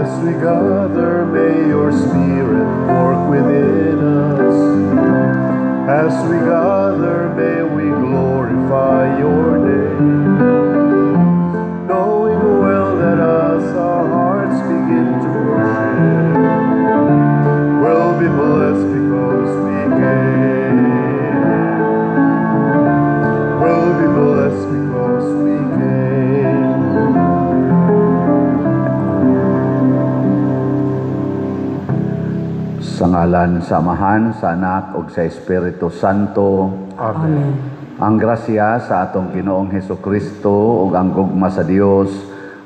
As we gather, may your Spirit work within us. As we gather, may we glorify your name. Knowing well that as our hearts begin to worship, we'll be blessed because we came. We'll be blessed because we came. Sa ngalan sa Amahan, sa Anak, ug sa Espiritu Santo. Amen. Ang grasya sa atong Ginoong Hesukristo ug ang gugma sa Dios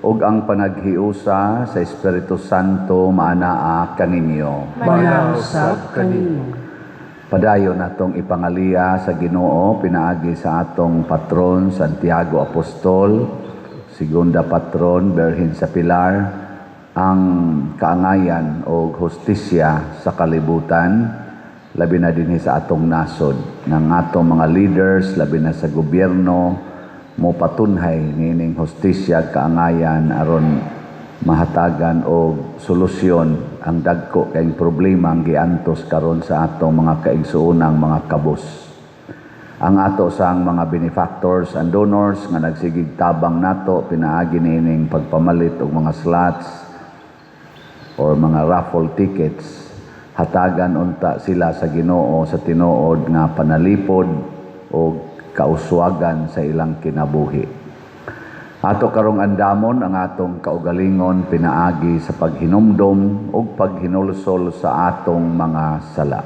ug ang panaghiusa sa Espiritu Santo maanaa kaninyo. Manausab kanimo. Padayon natong ipangaliya sa Ginoo pinaagi sa atong patron Santiago Apostol, segunda patron Birhen sa Pilar, ang kaangayan o hustisya sa kalibutan, labi na din sa atong nasod, ng atong mga leaders, labi na sa gobyerno, mo patunhay nining hustisya, kaangayan, aron mahatagan o solusyon ang dagko kayong problema ang giantos karon sa atong mga kaigsuunang mga kabus. Ang ato sang mga benefactors and donors nga nagsigig tabang nato pinaagi nining pagpamalit og mga slots or mga raffle tickets, hatagan unta sila sa Ginoo sa tinuod nga panalipod o kauswagan sa ilang kinabuhi. Ato karong andamon ang atong kaugalingon pinaagi sa paghinumdom o paghinulsol sa atong mga sala.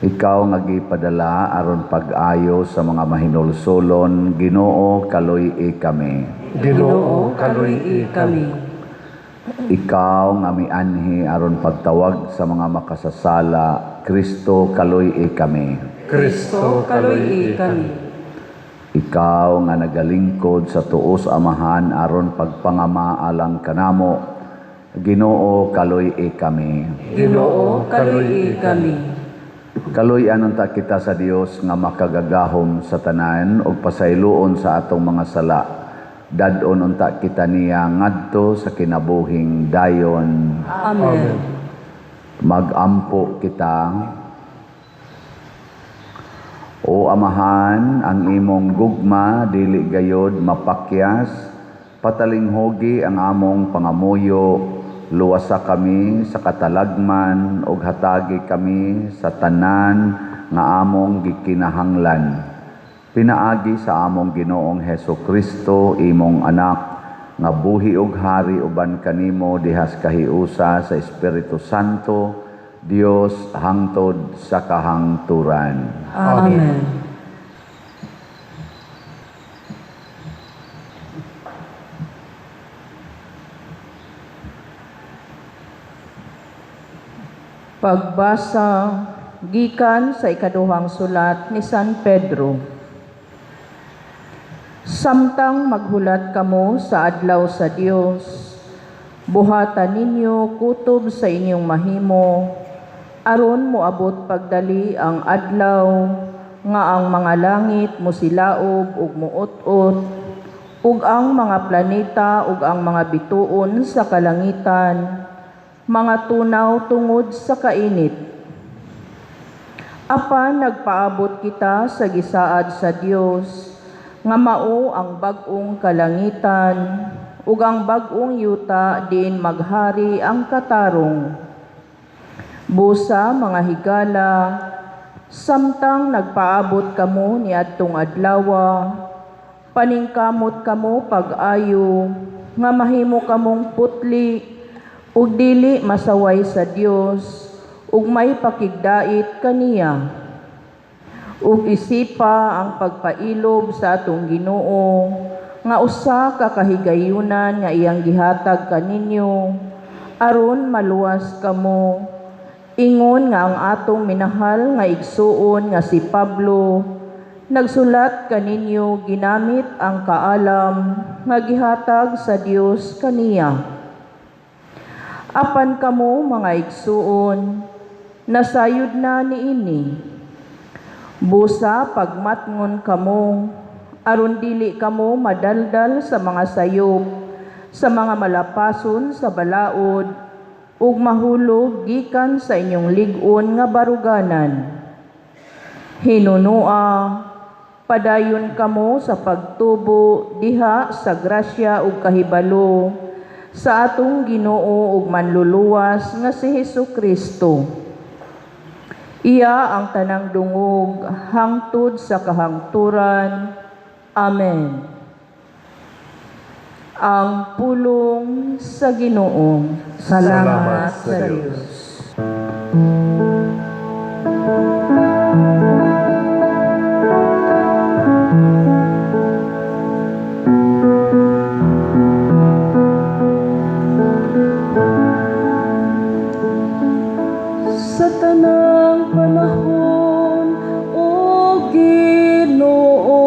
Ikaw nga gipadala aron pag-ayo sa mga mahinulsolon, Ginoo kaluy-i kami. Ginoo, kaluy-i kami. Ikaw nga mianhi aron pagtawag sa mga makasasala, Kristo kaluy-i kami. Kristo, kaluy-i kami. Ikaw nga nagalingkod sa tuos Amahan aron pagpangamaalang kanamo, Ginoo kaluy-i kami. Ginoo, kaluy-i kami. Kaluy-an unta kita sa Dios nga makagagahom sa tanan ug pasayloon sa atong mga sala. Dadon unta kita niya ngadto sa kinabuhing dayon. Amen. Magampo kita. O Amahan, ang imong gugma dili gayod mapakyas, patalinghogi ang among pangamuyo, luwasa kami sa katalagman ug hatagi kami sa tanan nga among gikinahanglan. Pinaagi sa among Ginoong Hesukristo, imong anak, nga buhi ug hari uban kanimo dihas kahiusa sa Espiritu Santo, Dios hangtod sa kahangturan. Amen. Pagbasa gikan sa ikaduhang sulat ni San Pedro. Samtang maghulat kamo sa adlaw sa Dios, buhatan ninyo kutob sa inyong mahimo, aron moabot pagdali ang adlaw nga ang mga langit musilaob ug muot-ot, ug ang mga planeta ug ang mga bituon sa kalangitan, mga tunaw tungod sa kainit. Apan nagpaabot kita sa gisaad sa Dios, nga mao ang bag-ong kalangitan, ug ang bag-ong yuta diin maghari ang katarong. Busa mga higala, samtang nagpaabot kamo ni adtong adlawa, paningkamot kamo pag-ayo, nga mahimo kamong putli, ug dili masaway sa Dios, ug may pakigdait kaniya. Ug isipa ang pagpailob sa atong Ginoo, nga usa ka kahigayunan nga iyang gihatag kaninyo, aron maluwas kamo. Ingon nga ang atong minahal nga igsuon nga si Pablo, nagsulat kaninyo ginamit ang kaalam nga gihatag sa Dios kaniya. Apan kamo mga igsuon, nasayod na niini. Busa pagmatngon kamo, aron dili kamo madaldal sa mga sayop sa mga malapason sa balaod, ug mahulog gikan sa inyong lig-on nga baruganan. Hinunua, padayon kamo sa pagtubo diha sa grasya ug kahibalo sa atong Ginoo ug manluluwas nga si Hesukristo. Iya ang tanang dungog hangtod sa kahangturan. Amen. Ang pulong sa Ginoo. Salamat sa Diyos. Sa tanang panahon, O Ginoo,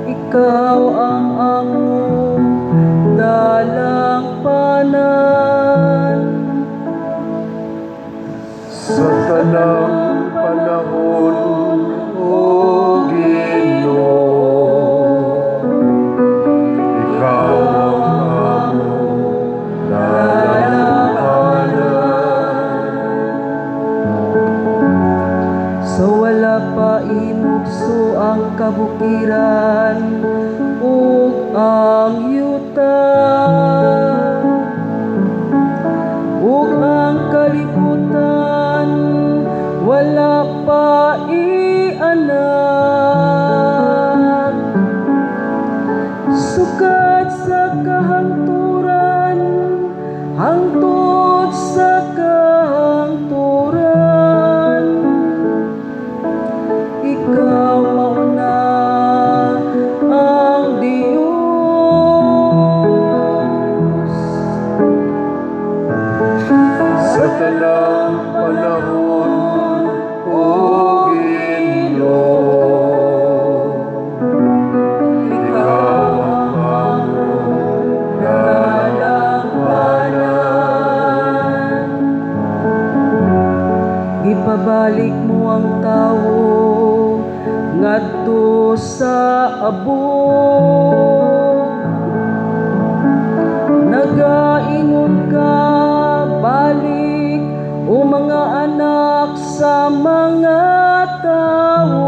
Ikaw ang among dalangpanan. Sa tanang panahon, O Ginoo, Ikaw ang among dalangpanan. Sa wala pa inugso ang kabukiran ug ang yuta, ug ang kalibutan wala pa ianak. Sukat sa kahangturan hangtod sa kahangturan, Ikaw mauna ang Diyos. Sa tanang panahon, O Ginoo, Ikaw ang among dalangpanan. Ipabalik mo ang tao ngadto sa abog. Nagaingon ka, balik o mga anak sa mga tao.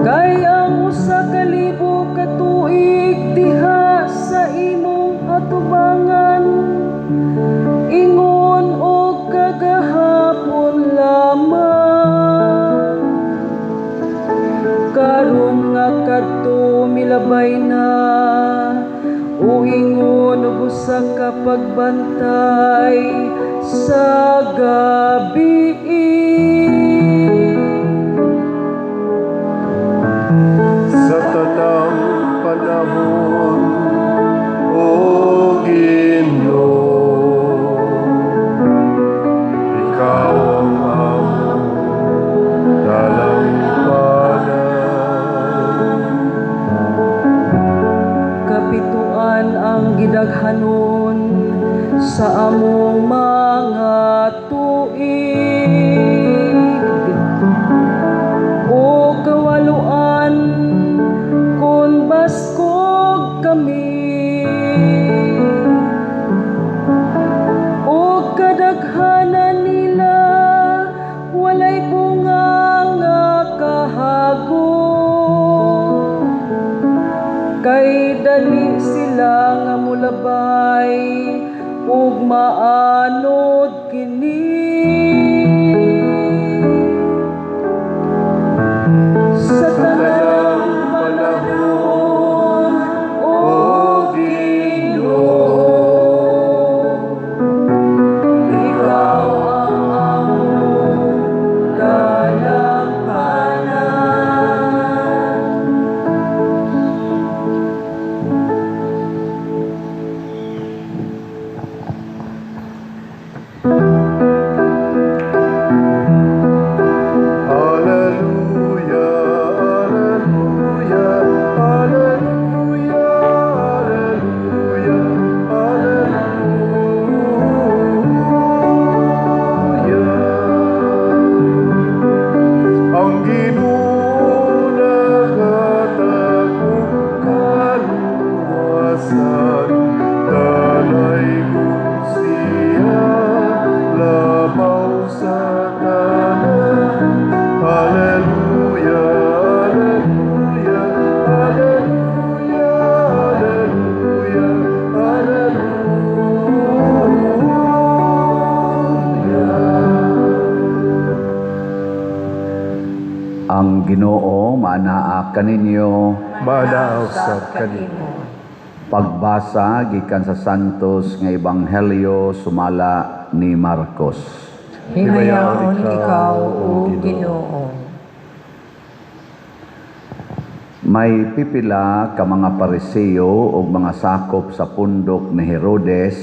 Kay ang usa ka libo ka tuig diha sa imong atubangan, ingon o kagahapon lamang. Karon nga kadto milabay na, o ingon og usa ka pagbantay sa gabi. Sa tanang panahon, O Ginoo, Ikaw ang among dalangpanan. Kapituan ang gidaghanon sa among mga tuig, o kawaluan kun baskog kami, o kadaghanan nila walay bunga nga kahagod. Kay dali sila nga mulabay ug maanod kini. Sa tanang panahon, O Ginoo, Ikaw ang among dalangpanan. maanaa kaninyo. Manausap kanimo. Pagbasa gikan sa Santos nga Ebanghelyo sumala ni Marcos. Himayaon ikaw, O Ginoo. May pipila ka mga Pariseo o mga sakop sa pundok ni Herodes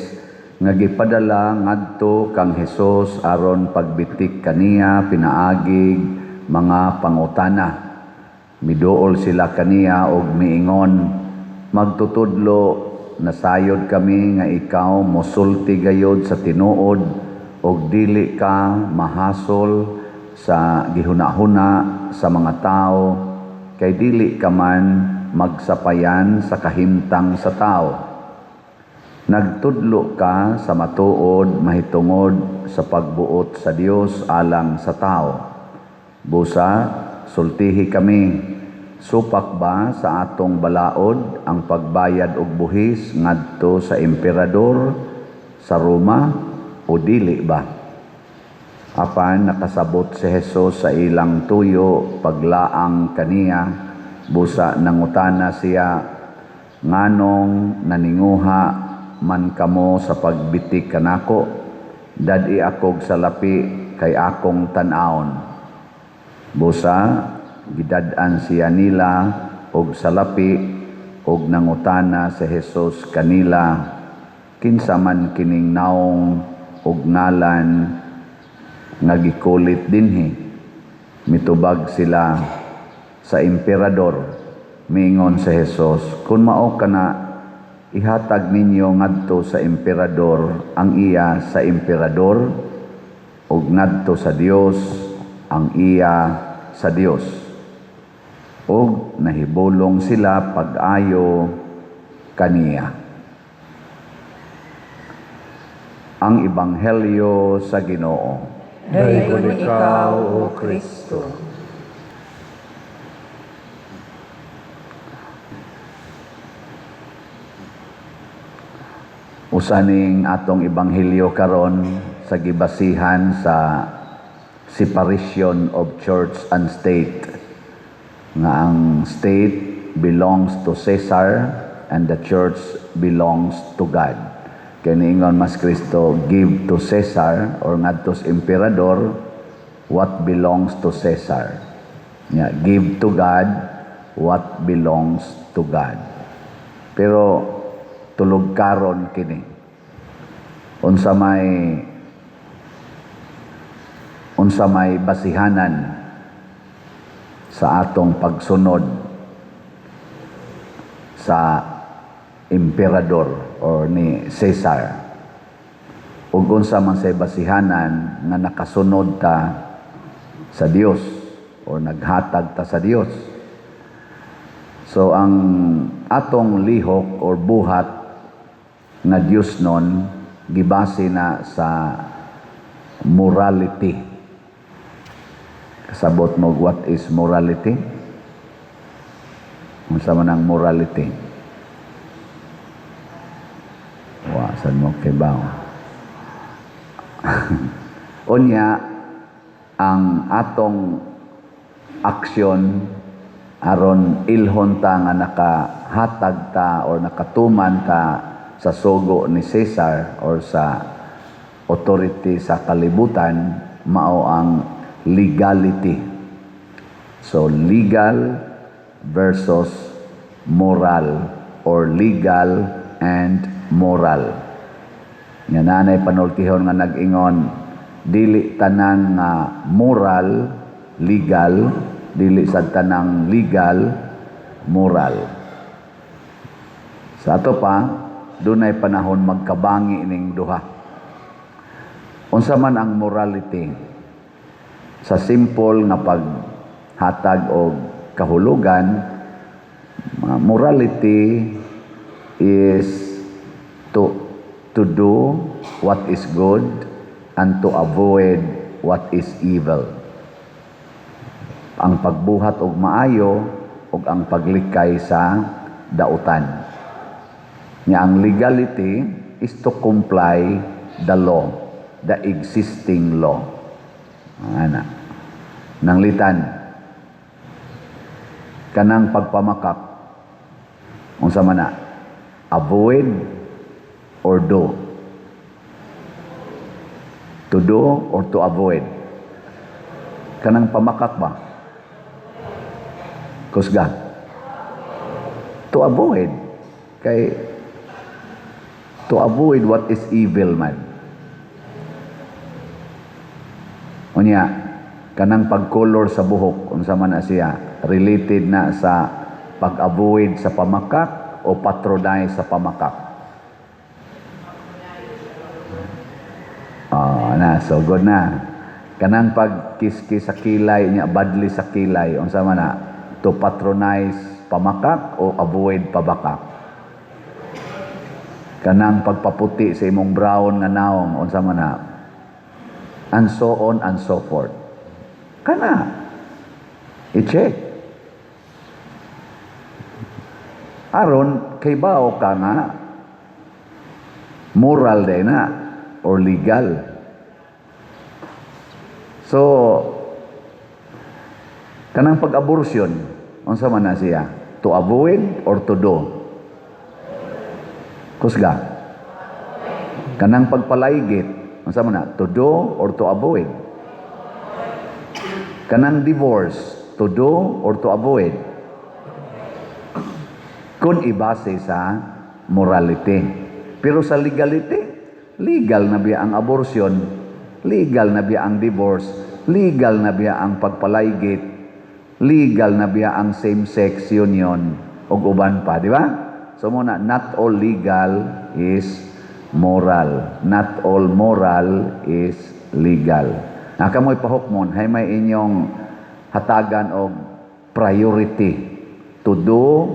nga gipadala ngadto kang Hesus aron pagbitik kaniya pinaagig mga pangutana. Miduol sila kaniya og miingon, magtutudlo nasayod kami nga ikaw mosulti gayod sa tinuod og dili ka mahasol sa gihuna-huna sa mga tao kay dili ka man magsapayan sa kahimtang sa tao. Nagtudlo ka sa matuod mahitungod sa pagbuot sa Dios alang sa tao. Busa, sultihi kami, supak ba sa atong balaod ang pagbayad og buhis ngadto sa emperador sa Roma o dili ba? Apan nakasabot si Hesus sa ilang tuyo paglaang kaniya, busa nangutana siya, nganong naninguha man kamo sa pagbitik kanako, dadi akog salapi kay akong tan-aon. Busa gidad-an siya nila og salapi og nangutana si Hesus kanila, kinsa man kining naong og ngalan nga gikulit dinhi. Mitubag sila sa emperador. Miingon si Hesus, kun mao kana ihatag ninyo ngadto sa emperador ang iya sa emperador ug ngadto sa Dios ang iya sa Dios. Ug nahibulong sila pag-ayo kaniya. Ang Ebanghelyo sa Ginoo. Dayon ikaw, O Kristo. Usaning atong Ebanghelyo karon sa gibasihan sa separation of church and state, nga ang state belongs to Caesar and the church belongs to God. Kaya niingon mas Kristo, give to Caesar or ngadto sa emperador what belongs to Caesar. Yeah, give to God what belongs to God. Pero tulog karon kini. Unsa may basihanan sa atong pagsunod sa emperador or ni Caesar. Ug unsa man say basihanan nga nakasunod ta sa Dios or naghatag ta sa Dios. So ang atong lihok or buhat nga Dios nun gibase na sa morality. Kasabot mo what is morality? Unsa man ang morality? Wasan mo kay bawo. Unya ang atong aksyon aron ilhon ta nga nakahatag ta or nakatuman ta sa sugo ni Caesar or sa authority sa kalibutan, mao ang legality. So legal versus moral or legal and moral. Nga nanay panultihon nga nag-ingon, dili tanang moral, legal, dili sa tanang legal, moral. Sa ato pa, dunay panahon magkabangi ining duha. Unsa man ang morality? Sa simple nga paghatag og kahulugan, morality is to do what is good and to avoid what is evil. Ang pagbuhat og maayo ug ang paglikay sa dautan. Nya ang legality is to comply the law, the existing law. Ana. Nanglitan. kanang pagpamakak, unsa man na, avoid or do? To do or to avoid? Kanang pamakak ba? Kusga? To avoid. Kay to avoid what is evil man. Unya, kanang pag-color sa buhok, unsa man na siya, related na sa pag-avoid sa pamakak o patronize sa pamakak? So good na. Kanang pag-kiss-kiss sa kilay niya, badly sa kilay, unsa man na, to patronize pamakak o avoid pabakak? Kanang pagpaputi sa imong brown nga naong, unsa man na, and so on and so forth. Kana, i-check. Aron, kay bao ka nga, moral din na, or legal. So, kanang pag-abortion, unsa man na siya? To avoid or to do? Kusga? Kanang pagpalaygit, unsa man na? To do or to avoid? Kanang divorce, to do or to avoid? Kung ibase sa morality. Pero sa legality, legal na biya ang abortion, legal na biya ang divorce, legal na biya ang pagpalaygit, legal na biya ang same-sex union, o uban pa, di ba? So muna, not all legal is moral. Not all moral is legal. Nakamoy pahukmon, hay may inyong hatagan og priority to do,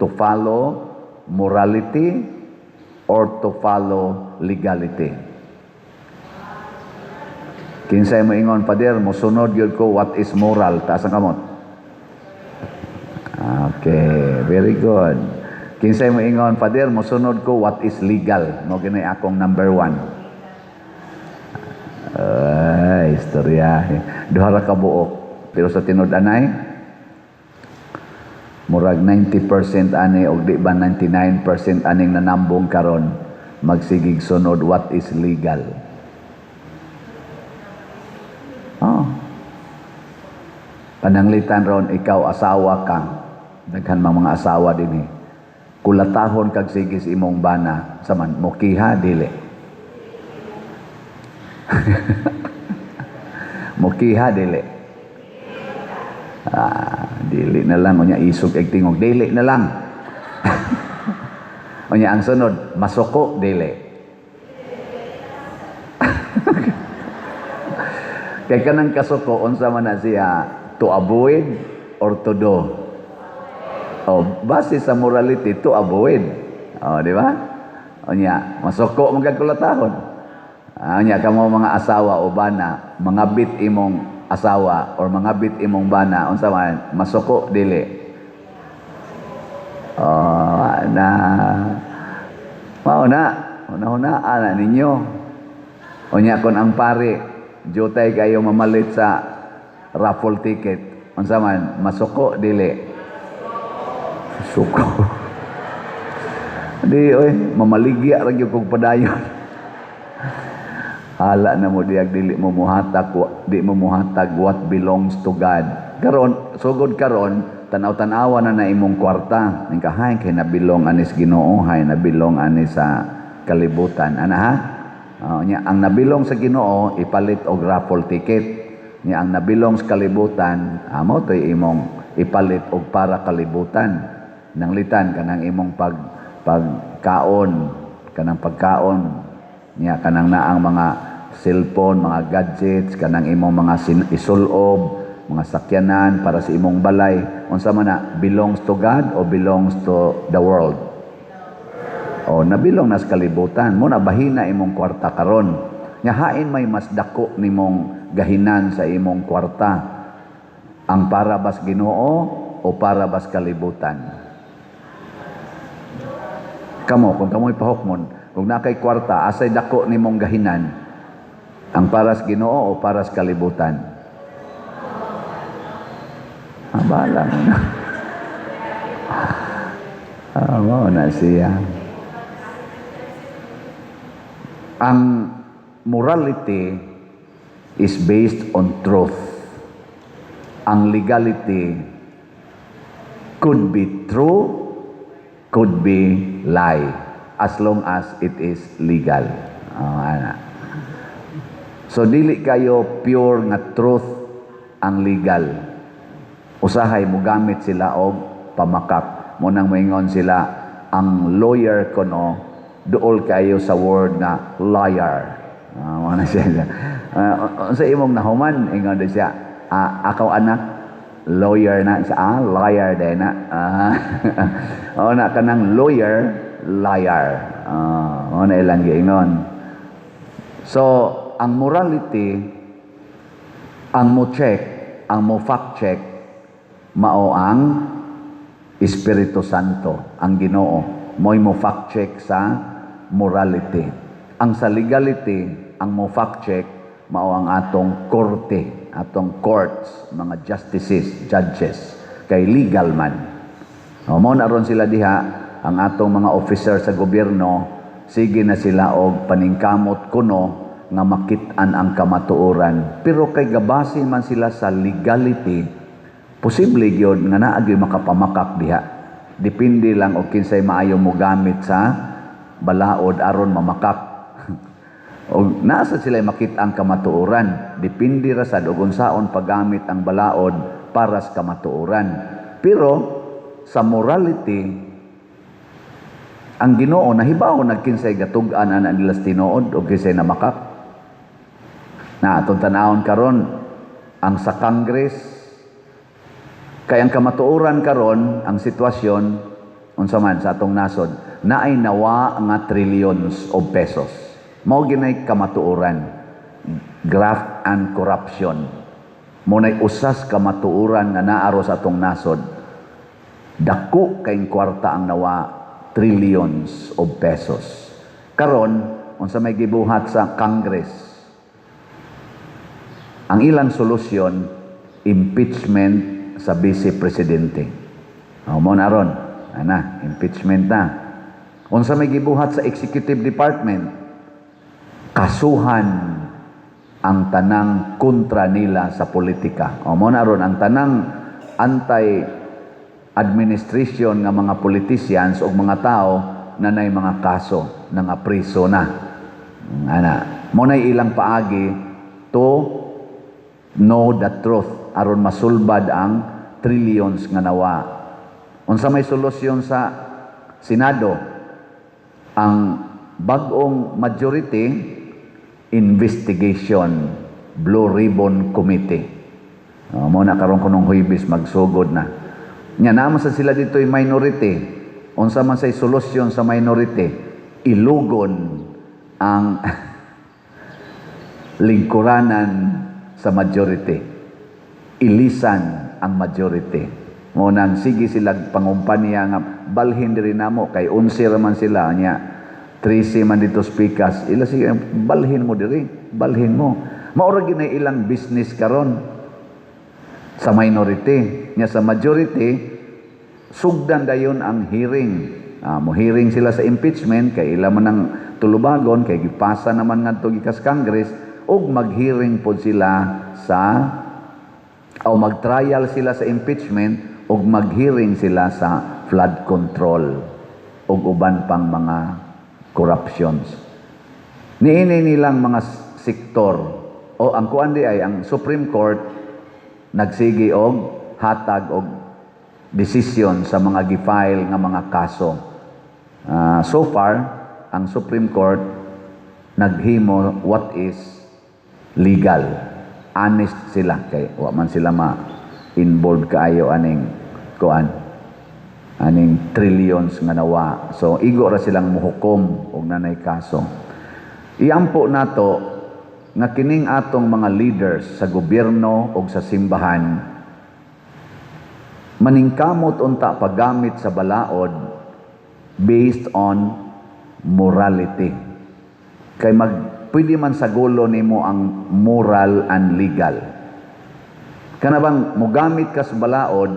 to follow morality, or to follow legality. Kinsay mo ingon, Pader, musunod yun ko what is moral. Taas ang kamot. Okay, very good. Kinsay mo ingon, Pader, musunod ko what is legal. Mo ginay akong number 1. Ay, istorya. Duhara ka buok. Pero sa tinud-anay, murag 90% ani o di ba 99% aning nanambong karon magsigig sunod what is legal. Pananglitan ron, ikaw asawa ka, daghan mga asawa din kulatahon kag sigis imong bana saman mokiha dili. Mokiha dili. Dili na lang unya isog eg tingog, dili na lang. Unya ang sunod, masuko dili. Kay kanang kasuko unsa man na siya, to avoid or to do? Base sa morality, to avoid. Di ba? Unya, masuko man kag kulatahon. Unya kamo mga asawa o bana, mga bit imong asawa or mga bit imong bana, unsa man, masuko dili. Una ninyo. Unya kon ang pare jutay kayo mamalit sa raffle ticket, unsa man, masuko dili. Suko. Di mamaligya ra gyud kog padayon. Hala na mo diag dili mo muhatag what belongs to God. Karon sugod karon tanaw-tanawa na imong kwarta. Ningkahay kay nabilong anis Ginoo, hay nabilong anis sa kalibutan. Ana ha? Ang nabilong sa Ginoo ipalit og raffle ticket. Nya ang nabilong sa kalibutan amo toy imong ipalit og para kalibutan. Nanglitan kanang imong pagkaon, kanang pagkaon nya kanang naang mga cellphone, mga gadgets, kanang imong mga isulob, mga sakyanan para sa imong balay, unsa man na, belongs to God o belongs to the world? Nabilong na sa kalibutan. Muna bahina imong kwarta karon. Nya hain may mas dako nimong gahinan sa imong kwarta. Ang para bas Ginoo o para bas kalibutan? Kamo, kung kamo'y pahukmon, kung nakay kwarta, asay dako nimong gahinan, ang paras Ginoo o paras kalibutan? Bahala mo na. Oo, na siya. Ang morality is based on truth. Ang legality could be true, could be lie, as long as it is legal. Ana. So, dili kayo pure nga truth ang legal. Usahay mo gamit sila og pamakak. Munang moingon sila, ang lawyer ko no, duol kayo sa word na liar. Ano siya? Sa imong nahuman, ingon din siya, akaw anak, lawyer na. Siya, liar din na. O na ka ng lawyer, liar. O na ilang giingon. So, ang morality, ang mo check, ang mo fact check, mao ang Espiritu Santo, ang Ginoo. Mo'y mo fact check sa morality. Ang sa legality, ang mo fact check, mao ang atong korte, atong courts, mga justices, judges, kay legal man. Mao na ron sila diha, ang atong mga officer sa gobyerno, sige na sila og paningkamot kuno nga makit-an ang kamatuoran. Pero kay gabasi man sila sa legality, posible gyud nga naa gyud makapamakak diha. Depende lang og kinsay maayo mo gamit sa balaod aron mamakak. Og nasa sila makit ang kamatuoran. Depende ra sad og unsaon paggamit ang balaod para sa kamatuoran. Pero sa morality, ang Ginoo nahibaw nagkinsay gatug-an ana nila tinuod og kinsay namakak. Na atong tan-awon karon ang sa Congress, kay ang kamatuoran karon, ang sitwasyon unsa man sa atong nasod, naay nawa nga trillions of pesos. Mao ginay kamatuoran, graft and corruption. Mo nay usas kamatuoran nga naaro sa atong nasod. Dako kay kwarta ang nawa trillions of pesos. Karon unsa may gibuhat sa Congress, ang ilang solusyon, impeachment sa Vice Presidente. Mo na ron, impeachment na. Unsa may gibuhat sa Executive Department, kasuhan ang tanang kontra nila sa politika. Mo na ron, ang tanang anti-administration nga mga politicians o mga tao na nay mga kaso, nga priso na. Mo na ilang paagi to know the truth aron masulbad ang trillions nga nawa. Unsa may solusyon sa Senado? Ang bag-ong majority, investigation, Blue Ribbon Committee. Mo na karon kunong Huwebes magsugod na. Nya naman sa sila dito'y minority. Unsa man say solusyon sa minority? Ilugon ang lingkuranan sa majority. Ilisan ang majority. Mo nang sige sila pangumpanya nga balhin diri namo kay 11 man sila nya 13 man dito speakers. Ila sige balhin mo diri, balhin mo. Maura ginay ilang business karon sa minority. Nya sa majority sugdan dayon ang hearing. Mo hearing sila sa impeachment kay ila man ang tulubagon kay gipasa naman ngadto gikas Congress ug mag-hearing pod sila sa o mag-trial sila sa impeachment o mag-hearing sila sa flood control o uban pang mga corruptions. Niini nilang mga sektor o ang kuan di ay ang Supreme Court nagsigi og hatag og desisyon sa mga gifile nga mga kaso. So far, ang Supreme Court naghimo what is legal. Honest sila kay wa man sila ma-involved kaayo aning kuan aning trillions nga nawa. So igo ra silang muhukom og nanay kaso. Iampo nato nga kining atong mga leaders sa gobyerno ug sa simbahan maningkamot unta paggamit sa balaod based on morality. Kay pwede man sagulo nimo ang moral and legal. Kana bang mogamit ka sa balaod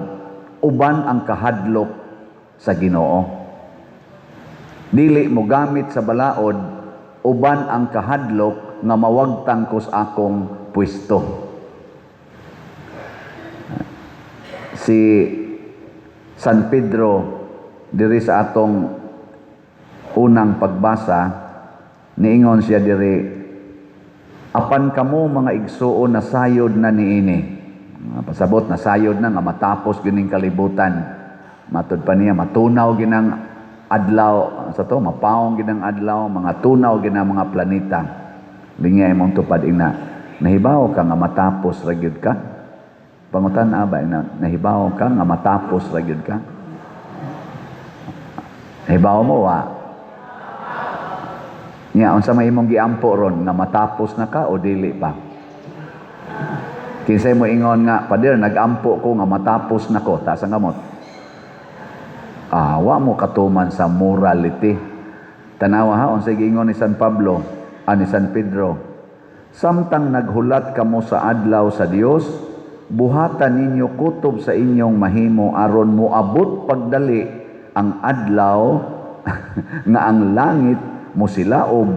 uban ang kahadlok sa Ginoo. Dili mo gamit sa balaod uban ang kahadlok nga mawagtang ko sa akong pwesto. Si San Pedro diri sa atong unang pagbasa, niingon siya diri, apan kamo mga igsuon na sayod na niini. Pasabot na sayod na nga matapos gining kalibutan. Matud pa niya matunaw ginang adlaw sa to, mapaong ginang adlaw, mga tunaw ginang mga planeta. Lingay mong tupad ina. Nahibaw ka nga matapos ra gyud ka? Pangutan ba na nahibaw ka nga matapos ra gyud ka? Nahibaw mo wa? Nya unsa may imong giampo ron nga matapos na ka o dili pa? Kinsay mo ingon nga, pader nagampo ko nga matapos na ko, ta sa ngamot. Wa mo katuman sa morality. Tanawa ha, unsay giingon ni San Pablo, ni San Pedro. Samtang naghulat kamo sa adlaw sa Dios, buhatan ninyo kutob sa inyong mahimo aron moabot pagdali ang adlaw nga ang langit musilaob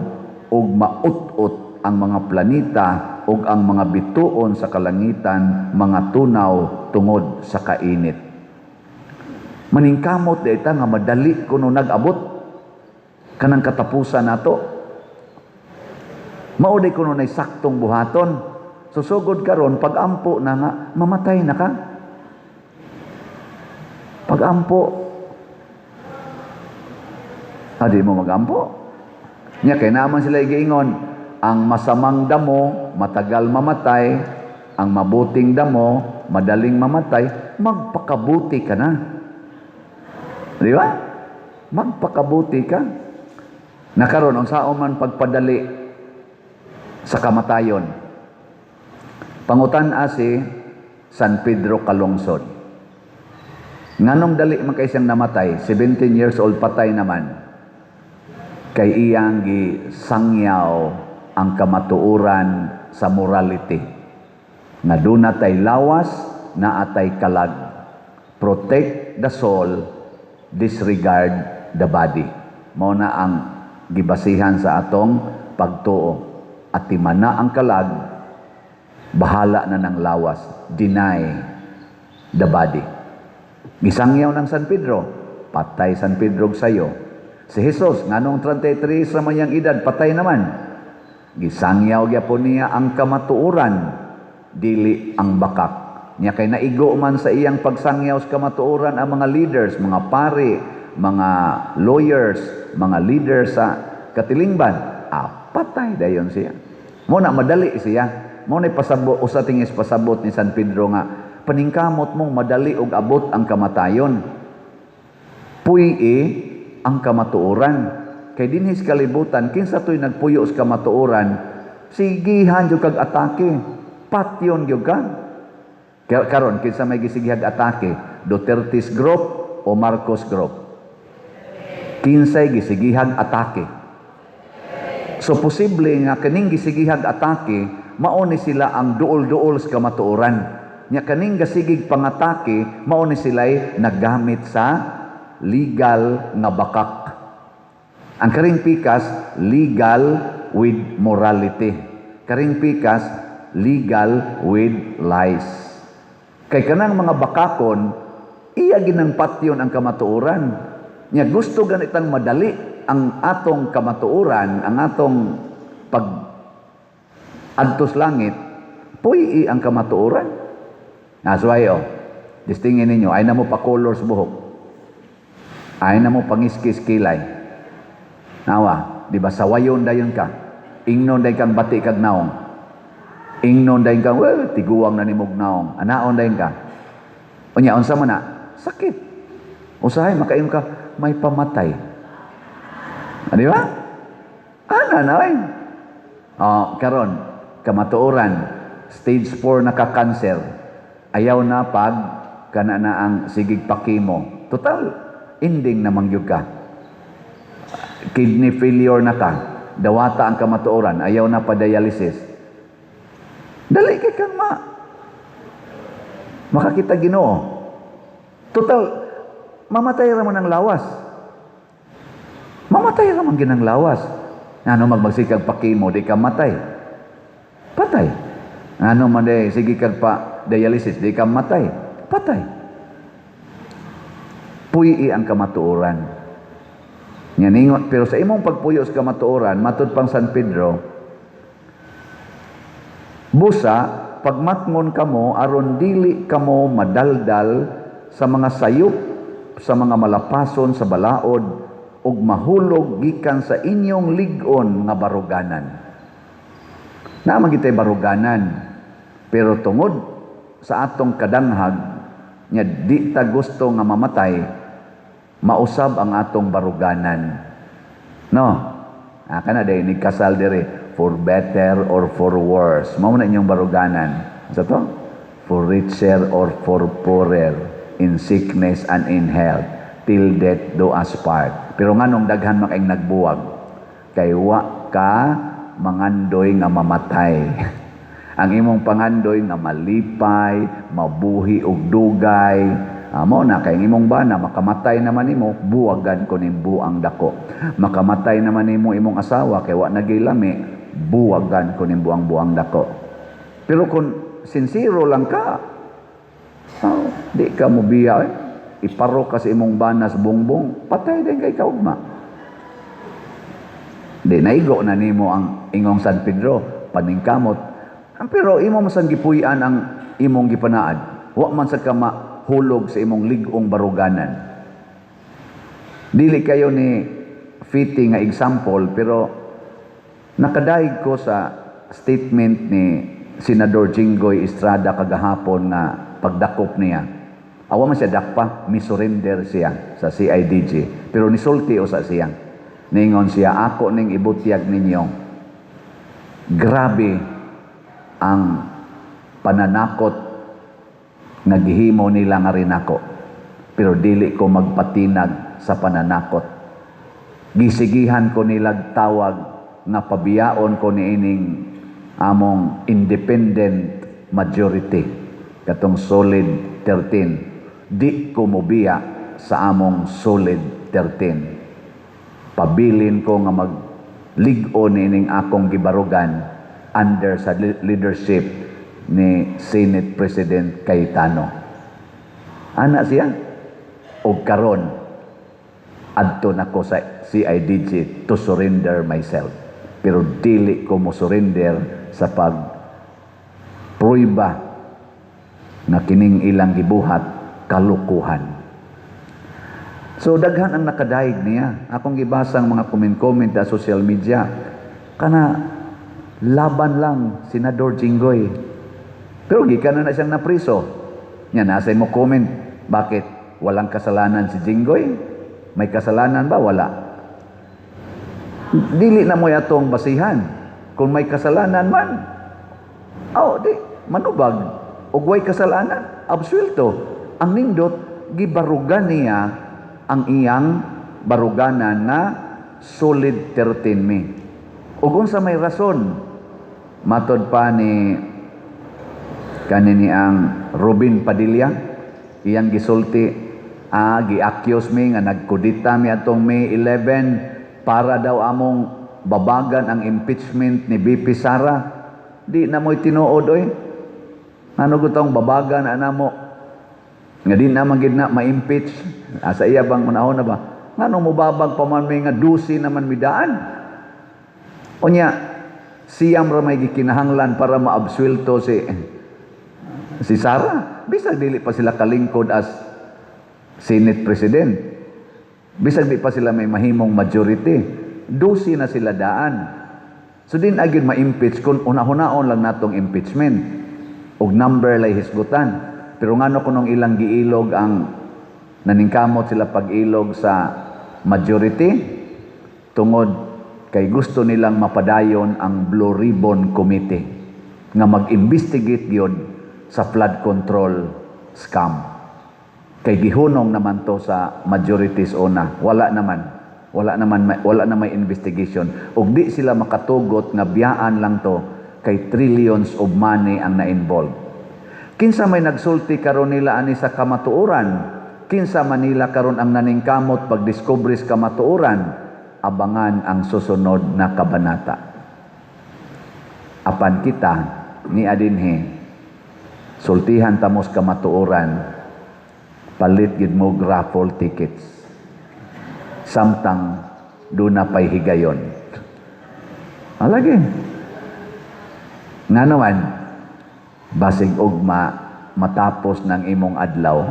ug maut-ut ang mga planeta ug ang mga bituon sa kalangitan mga tunaw tungod sa kainit. Maningkamot dayta nga madali kuno nag-abot kanang katapusan nato. Mao day kuno nay saktong buhaton. Susugod karon pag-ampo na nga mamatay na ka. Pag-ampo di mo mag-ampo. Nya kay naman sila giingon, ang masamang damo matagal mamatay, ang mabuting damo madaling mamatay, magpakabuti ka na. Di ba? Magpakabuti ka. Nakaroon unsaon man pagpadali sa kamatayon. Pangutan si San Pedro Calungsod. Nganong dali man kay siyang namatay, 17 years old patay naman. Kay iyang gisangyaw ang kamatuoran sa morality. Nga duna tay lawas, na atay kalag. Protect the soul, disregard the body. Mao na ang gibasihan sa atong pagtuo. At timana ang kalag, bahala na ng lawas. Deny the body. Gisangyaw ng San Pedro, patay San Pedro sayo. Si Jesus, nganong 33 sa mayang edad, patay naman. Gisangyaw gyapon niya ang kamatuoran, dili ang bakak. Nya kay naigo man sa iyang pagsangyaw sa kamatuoran ang mga leaders, mga pari, mga lawyers, mga leaders sa katilingban. Patay dayon siya. Mo na madali siya. Mo na pasabot usa tingis pasabot ni San Pedro nga paningkamot mong madali og abot ang kamatayon. Puy ang kamatuoran. Kay dinhis kalibutan, kinsa to'y nagpuyo sa kamatuoran, sigihan yung kag atake. Patyon yung ka. Karon, kinsa may gisigihag atake, Duterte's group o Marcos group? Kinsay gisigihag atake. So, posible nga kaning gisigihag atake, mauni sila ang duol-duol sa kamatuoran. Nya kaning gasigig pangatake, mauni sila'y naggamit sa legal nga bakak. Ang karing pikas, legal with morality. Karing pikas, legal with lies. Kay kanang mga bakakon, iya ginang patyon ang kamatuoran. Nya gusto ganitang madali ang atong kamatuoran, ang atong pag-adtos langit, puy ang kamatuoran. Naswayo, distingin ninyo, ay na mo pa colors buhok. Ay na mo pangiskis kilay. Nawa, di ba sawayon dayon ka? Ingnon dayon kang bati kag naong. Ingnon dayon kang, well, tiguwang na nimog naong. Anaon dayon ka? Unya, unsa man na? Sakit. Usahay, makain ka, may pamatay. Di ba? Na ay. Karon, kamatuoran, stage 4 na ka-cancer. Ayaw na pag kana na ang sigig pakimo. Total, ending naman yung ka. Kidney failure na ka. Dawata ang kamatuoran. Ayaw na pa dialysis. Dali kay kang makakita Ginoo. Total, mamatay ra mo ng lawas. Mamatay ra man ginang lawas. Ano magsigkag pakimo, di ka matay. Patay. Ano man sige kag pa dialysis, di ka matay. Patay. Puyi ang kamatuoran. Yan, pero sa imong pagpuyo sa kamatuoran, matud pang San Pedro, busa, pagmatngon kamo, aron dili kamo madaldal sa mga sayop, sa mga malapason, sa balaod, ug mahulog gikan sa inyong ligon nga baruganan. Naman kita'y baruganan, pero tungod sa atong kadanghag, nya di ta gusto nga mamatay, mausab ang atong baruganan. No? Kana day ni kasal dire, for better or for worse. Mao na inyong baruganan. Sa to? For richer or for poorer, in sickness and in health, till death do us part. Pero nganong daghan makaing nagbuwag, kay wa ka mangandoy nga mamatay. Ang imong pangandoy nga malipay, mabuhi og dugay, amo na kay imong bana makamatay naman nimo, buwagan ko ning buang dako. Makamatay naman nimo imong asawa kay wa nagilami, buwagan ko ning buang dako. Pero kung sincero lang ka, di ka mo biya, iparo ka sa imong bana sa bongbong, patay din kay kaugma. Di naigo na nimo ang ingong San Pedro, paningkamot. Pero imo man gipuy-an ang imong gipanaad, wa man sa kama hulog sa imong ligong baruganan. Dili kayo ni fitting nga example, pero nakadaig ko sa statement ni Senador Jinggoy Estrada kagahapon nga pagdakop niya. Awa man siya dakpa, misurrender siya sa CIDG. Pero nisulti o sa siya. Ningon siya, ako ning ibutyag ninyo. Grabe ang pananakot nagihimo nila nga rin ako. Pero dili ko magpatinag sa pananakot. Gisigihan ko nilag tawag nga pabiyaon ko niining among independent majority. Katong solid 13. Di ko mubiya sa among solid 13. Pabilin ko nga magligo niining akong gibarugan under sa leadership ni Senate President Cayetano. Ana siya, o karon adto nako sa CIDG to surrender myself. Pero dili ko mo surrender sa pag-pruiba na kining ilang gibuhat kalukuhan. So daghan ang nakadaig niya. Akong gibasang mga comment sa social media, kana laban lang Senador Jinggoy. Pero gikan na siyang napriso. Nya nasa mo comment, bakit walang kasalanan si Jinggoy? May kasalanan ba? Wala. Dili na mo atong basihan. Kung may kasalanan man, di, manubag. Ug way kasalanan, absuelto. Ang nindot, gibarugan niya ang iyang baruganan na solid 13 me. Ug unsa may rason, matod pa ni kanini ang Robin Padilla, iyang gisulti, gi-accuse me nga nagkudita mi atong May 11 para daw among babagan ang impeachment ni BP Sara. Di na mo'y tinuod oy. Ano gutong babagan anamo? Nga di na magid na ma-impeach. Sa iya bang unahon na ba? Ngano mo babag pa man may nga dusi naman midaan? Onya, siyam ra may gikinahanglan para maabsuelto si Sara. Bisag dili pa sila kalingkod as Senate President. Bisag di pa sila may mahimong majority. Dusi na sila daan. So din agad ma-impeach kung una-hunaon lang natong impeachment. Og number lay hisgutan. Pero ngano kunong ilang giilog ang naningkamot sila pag-ilog sa majority tungod kay gusto nilang mapadayon ang Blue Ribbon Committee nga mag-investigate gyud sa flood control scam. Kay gihunong naman to sa majorities una. Wala na may investigation. Ug di sila makatugot nga biyaan lang to kay trillions of money ang na-involve. Kinsa may nagsulti karon nila ani sa kamatuoran, kinsa Manila karon ang naningkamot pagdiscovery sa kamatuoran, abangan ang susunod na kabanata. Apan kita, ni adinhe, sultihan tamos kamatuoran, palit gid mo raffle tickets. Samtang doon na pa'y higayon. Alagi. Nga naman, basig ugma matapos ng imong adlaw.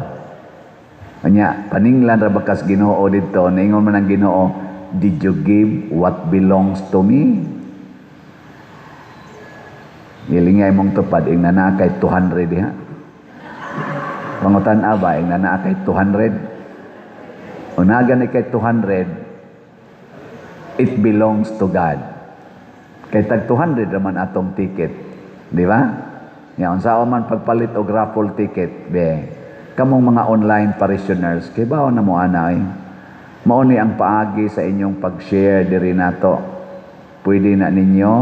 Kanya, paninglan ra bakas Ginoo dito, naingon man ang Ginoo, did you give what belongs to me? Gilingay mong tupad, ing nanaa kay 200 diha. Pangutan aba, ing nanaa kay 200. Unagan ni kay 200, it belongs to God. Kay tag 200 naman atong ticket. Di ba? Yan, sa man pagpalit og raffle ticket, be, kamong mga online parishioners, kay baon na mo ana ay. Mao ni ang paagi sa inyong pag-share diri nato. Pwede na ninyo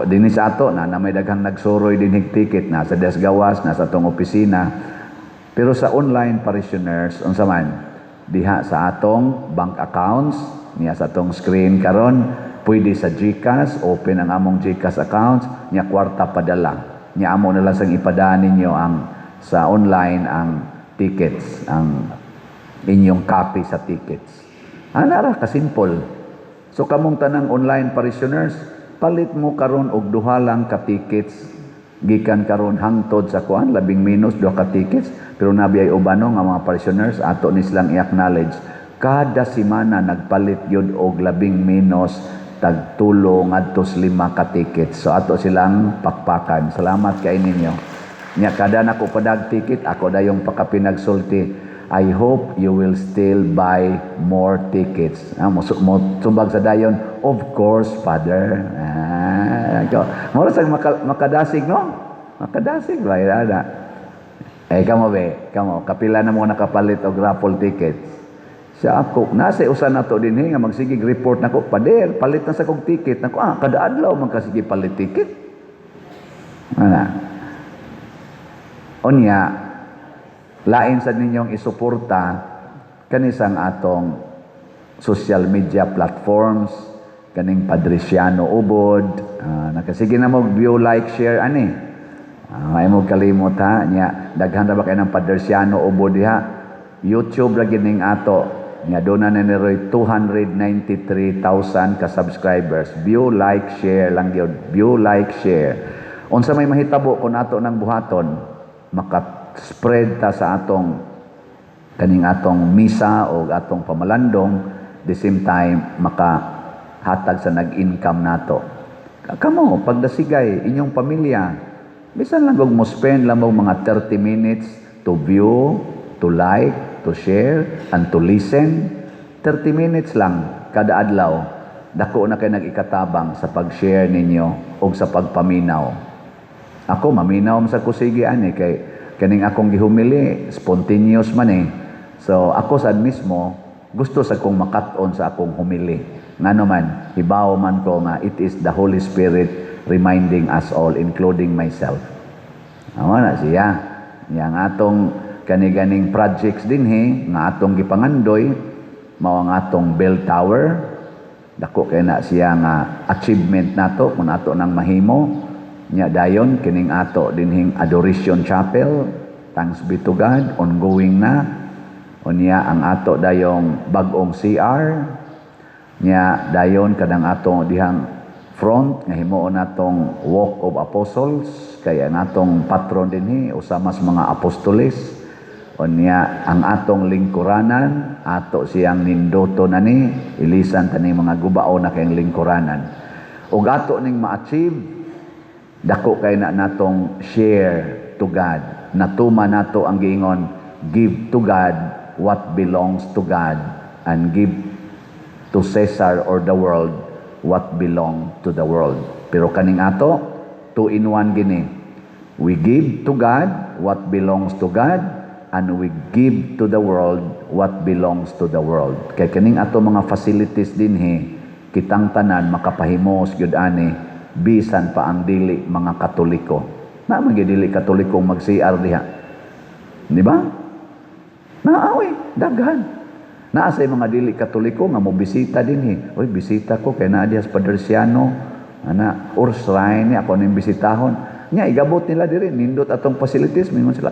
dinhi sa ato na may daghang nagsuroy dinhig ticket na sa Desgawas, na sa atong opisina. Pero sa online parishioners, unsa man, diha sa atong bank accounts, niya sa atong screen karon, pwede sa GCash, open ang among GCash accounts, niya kwarta padala. Niya amo na lang sang ipadaan ninyo ang sa online ang tickets, ang inyong copy sa tickets. Ana ra ka simple. So kamong tanang online parishioners, palit mo karon og duha lang ka tickets gikan karon hangtod sa kuan labing minus duha ka tickets, pero nabiyay ubano nga mga parishioners ato ni silang i-acknowledge kada semana nagpalit yun og labing minus tag 3 ngadto 5 ka tickets. So ato silang pakpakan. Salamat kay ninyo. Nya kada nako padag ticket ako dayong pakapinagsulti. I hope you will still buy more tickets. Mo sumbag sa dayon, of course, Father. Mura sa makadasig, no? Makadasig ba? Kamo be, kapila na mo nakapalit og raffle tickets. Sa ako, nasa usan na to din nga magsigig report nako, Pader, palit na sa kong ticket. Nako, kada adlaw man kasigi palit ticket. Ana. Onya, lain sa ninyong isuporta kanisang atong social media platforms, kaning Padresiano Ubod, nakasige na mo view, like, share ani. Ay mo kalimot ha nya, daghan ra ba kay ng Padresiano Ubod diha. YouTube ra gid ning ato. Nya do na niroy 293,000 ka subscribers. View, like, share lang gyud. View, like, share. Unsa may mahitabo kun ato nang buhaton, maka-spread ta sa atong kaning atong misa o atong pamalandong, the same time makahatag sa nag-income nato. Kamo pagdasigay inyong pamilya, bisan lang og mo spend lang mo mga 30 minutes to view, to like, to share, and to listen. 30 minutes lang kada adlaw, dako na kay nag-ikatabang sa pag-share ninyo o sa pagpaminaw. Ako maminaw sa kusigi ani kay kaning akong gihumili spontaneous man eh. So ako sad mismo gusto sa kong makat-on sa akong humili. Ngano man hibaw man ko nga it is the Holy Spirit reminding us all, including myself. Amo na siya. Yang atong kani-ganing projects dinhi nga atong gipangandoy mao ang atong bell tower. Dako kay na siya nga achievement nato kun ato nang mahimo. Nya dayon kining ato dinhing Adoration Chapel, thanks be to God, ongoing na. Unya ang ato dayong bag-ong CR. Nya dayon kadang ato dihang front nga himuon natong Walk of Apostles, kaya ang atong patron dinhi usa mas mga apostoles. Unya ang atong lingkuranan, ato siyang nindoto na ni ilisan tani mga gubao na kayong lingkuranan. Ug ato ning ma-achieve, dako kay na natong share to God. Natuma nato ang giingon, give to God what belongs to God and give to Caesar or the world what belong to the world. Pero kaning ato, 2-in-1 gini. We give to God what belongs to God and we give to the world what belongs to the world. Kay kaning ato mga facilities dinhi, kitang tanan makapahimos gyud ani bisan pa ang dili mga Katoliko. Na magidili Katolikong mag-CR diha. Di ba? Naawi, daghan. Naa sa mga dili Katoliko nga mo bisita din Oy, bisita ko kay naa diha sa Padre Siano. Ana, or shrine ako ning bisitahon. Nya igabot nila diri, nindot atong facilities, mingon sila,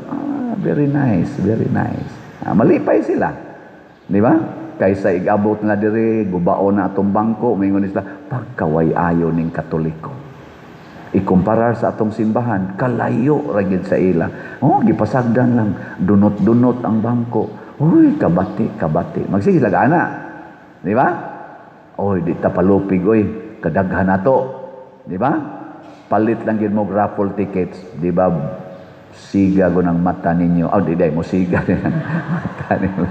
very nice, very nice. Malipay sila. Di ba? Kaysa igabot nila diri, gubao na atong bangko, mingon sila, pagkaway-ayo ning Katoliko. Ikumparar sa atong simbahan, kalayo ra gyud sa ila. Gipasagdan lang, dunot-dunot ang bangko. Uy, kabati. Magsige lag ana. Di ba? Oy, di ta palupig oy, kadaghan nato. Di ba? Palit lang gyud mo raffle tickets, di ba? Siga go ng mata ninyo. Di mo siga din ang mata ninyo.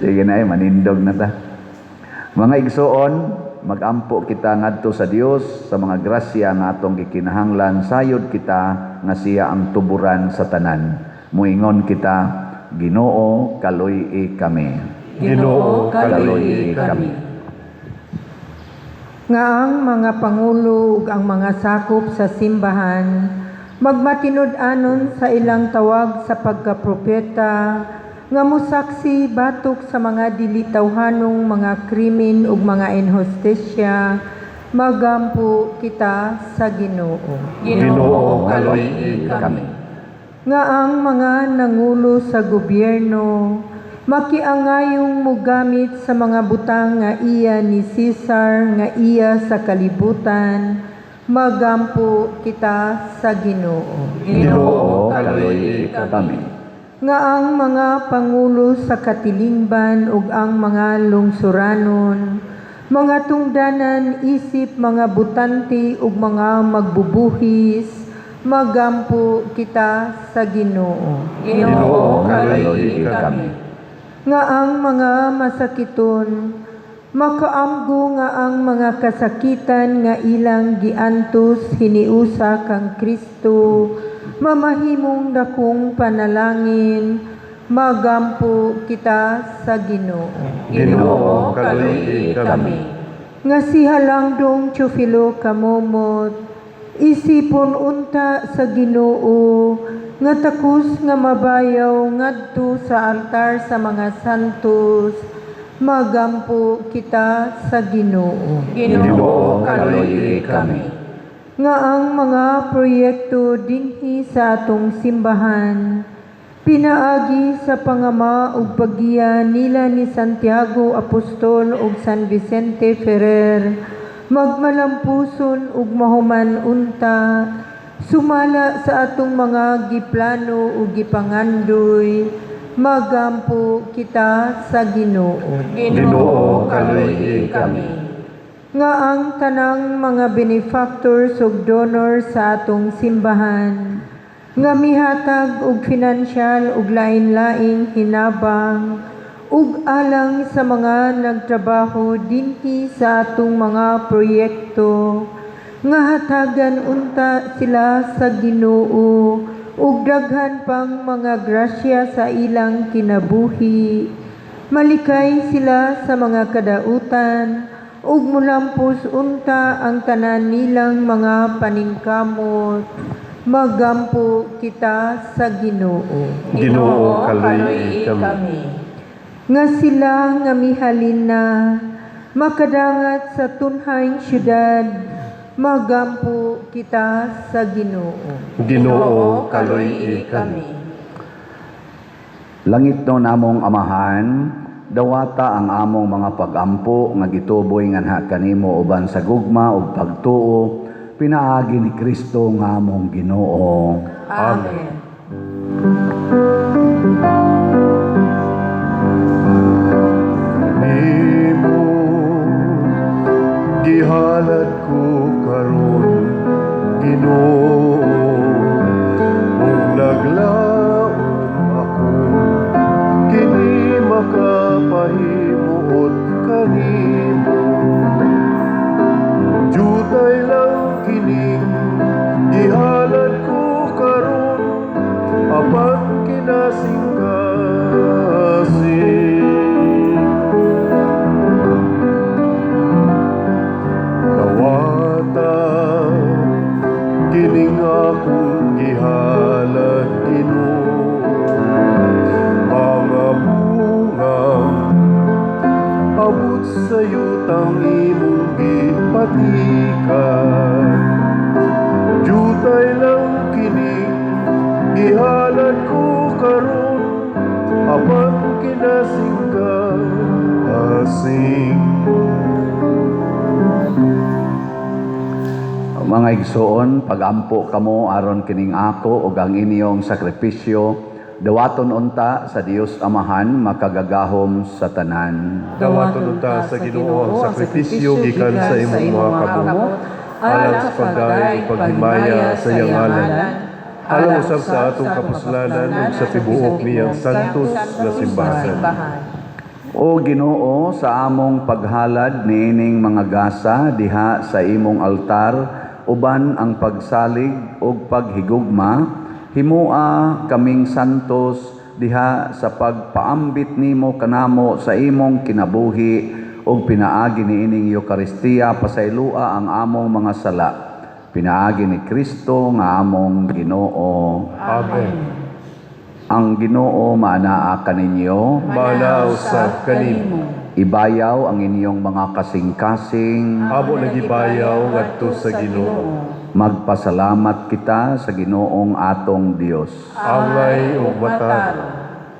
Sige na manindog na ta. Mga igsoon, magampo kita ngadto sa Dios sa mga grasya nga atong gikinahanglan sayod kita nga siya ang tuburan sa tanan. Muingon kita, Ginoo, kaluy kami. Ginoo, kaluy kami. Nga ang mga pangulo ug ang mga sakop sa simbahan magmatinud-anon sa ilang tawag sa pagkapropeta nga mosaksi batok sa mga dilitawhanong mga krimen ug mga inhustesya, magampo kita sa Ginoo. Ginoo, kaluy kami. Nga ang mga nangulo sa gobyerno makiangayong mogamit sa mga butang nga iya ni Caesar nga iya sa kalibutan, magampo kita sa Ginoo. Ginoo, kaluy kami. Nga ang mga pangulo sa katilingban ug ang mga lungsuranon, mga tungdanan isip mga butante ug mga magbubuhis, magampo kita sa Ginoo. Ginoo, kaluy kami. Nga ang mga masakiton, makaamgo nga ang mga kasakitan nga ilang giantos hiniusa kang Kristo, mamahimong dakong panalangin, magampo kita sa Ginoo. Ginoo, kaluy kami. Nga si Halangdong Teofilo kamomot, isipon unta sa Ginoo nga takus nga mabayaw ngadto sa altar sa mga santos, magampo kita sa Ginoo. Ginoo, kaluy kami. Nga ang mga proyekto dinhi sa atong simbahan pinaagi sa pangama ug paggiya nila ni Santiago Apostol ug San Vicente Ferrer, magmalampuson ug mahuman unta, sumala sa atong mga giplano ug gipangandoy, magampo kita sa Ginoo. Ginoo, kaluy kami. Nga ang tanang mga benefactors ug donors sa atong simbahan, nga mihatag og pinansyal ug lain-laing hinabang, ug alang sa mga nagtrabaho dinhi sa atong mga proyekto, nga hatagan unta sila sa Ginoo ug daghan pang mga grasya sa ilang kinabuhi. Malikay sila sa mga kadautan ug mulampos unta ang tanan nilang mga paningkamot, magampo kita sa Ginoo. Ginoo, kaluy kami. Nga sila nga mihalin na makadangat sa tunhayng syudad, magampo kita sa Ginoo. Ginoo, kaluy kami. Langit no namong amahan, dawata ang among mga pagampo nga gituboy nganha kanimo uban sa gugma ug pagtuo, pinaagi ni Kristo nga among Ginoo. Amen. Nimo gihalad ko karon, Ginoo, ug naglaom ako, kini makapahimuot kanimo. Jutay lang kining gihalad ko karon, apan atikan. Jutay lang kining gihalad ko karon, apan kinasing ka asing. Mga igsoon, pagampo kamo aron kining ako ug ang inyong sakripisyo, dawaton unta sa Dios Amahan makagagahom sa tanan. Dawaton unta sa Ginoo ang sakripisyo gikan sa imong mga kabungo, alang sa pagdayeg paghimaya sa iyang ngalan, alang usab sa atong kapuslanan ug sa tibuok niyang santos nga simbahan. O Ginoo, sa among paghalad niining mga gasa diha sa imong altar, uban ang pagsalig ug paghigugma, himua kaming santos diha sa pagpaambit nimo kanamo sa imong kinabuhi ug pinaagi niining Eucharistia pasaylua ang among mga sala. Pinaagi ni Kristo nga among Ginoo. Amen. Ang Ginoo maanaa kaninyo. Mana usab kanimo. Ibayaw ang inyong mga kasing-kasing. Amo nagibayaw ngadto sa Ginoo. Magpasalamat kita sa Ginoong atong Dios. Angay ug matar.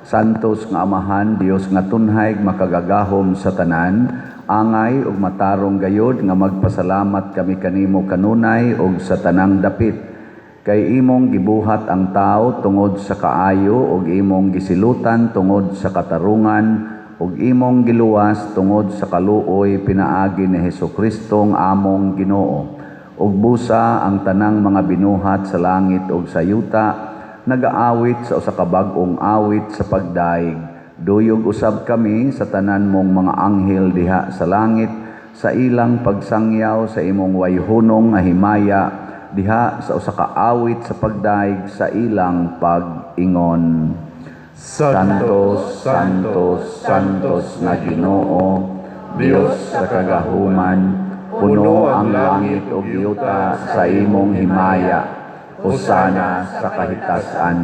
Santos nga Amahan, Dios nga tunhay makagagahom sa tanan, angay ug matarong gayod nga magpasalamat kami kanimo kanunay ug sa tanang dapit. Kay imong gibuhat ang tao tungod sa kaayo ug imong gisilutan tungod sa katarungan ug imong giluwas tungod sa kaluoy pinaagi ni Hesukristo ang among Ginoo. Ug busa ang tanang mga binuhat sa langit ug sa yuta, nagaawit sa usa ka bag-ong awit sa pagdaig. Duyog usab kami sa tanan mong mga anghel diha sa langit, sa ilang pagsangyaw sa imong wayhunong nga himaya, diha sa usa ka awit sa pagdaig sa ilang pag-ingon. Santos, Santos, Santos na Ginoo, Dios sa kagahuman, puno ang langit ug yuta sa imong himaya. Hosana sa kahitasan.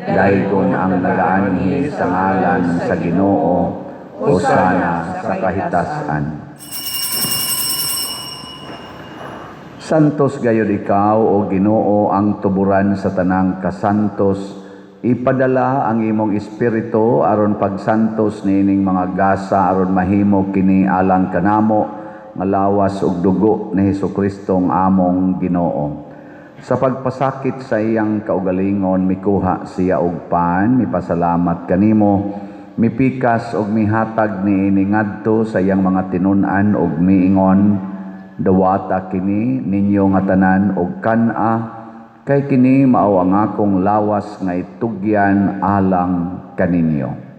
Daygon ang nagaanhi sa ngalan sa Ginoo. Hosana sa kahitasan. Santos gayud ikaw o Ginoo ang tuburan sa tanang kasantos. Ipadala ang imong espiritu aron pagsantos niining mga gasa aron mahimo kini alang kanamo nga lawas ug dugo ni Hesukristo ang among Ginoo. Sa pagpasakit sa iyang kaugalingon mikuha siya og pan, mipasalamat kanimo, mipikas og mihatag niini ngadto sa iyang mga tinun-an og miingon, dawata kini ninyo nga tanan og kan-a, kay kini mao ang akong lawas nga itugyan alang kaninyo.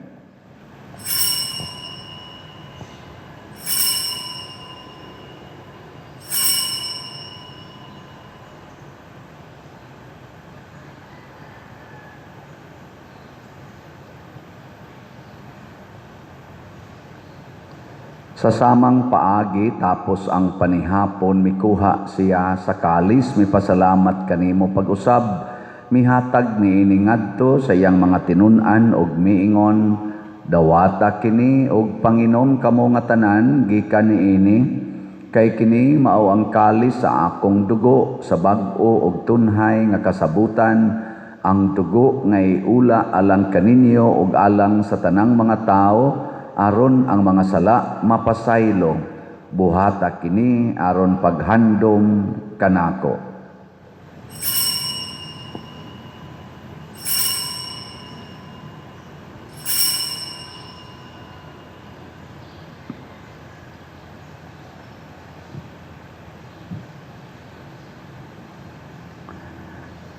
Sa samang paagi tapos ang panihapon mikuha siya sa kalis, mipasalamat kanimo pag-usab, mihatag niini ngadto sa iyang mga tinun-an og miingon, dawata kini og panginom kamo nga tanan gikan niini, kay kini mao ang kalis sa akong dugo sa bag-o og tunhay nga kasabutan, ang dugo nga iula alang kaninyo og alang sa tanang mga tao, aron ang mga sala mapasaylo, buhata kini aron paghandom kanako.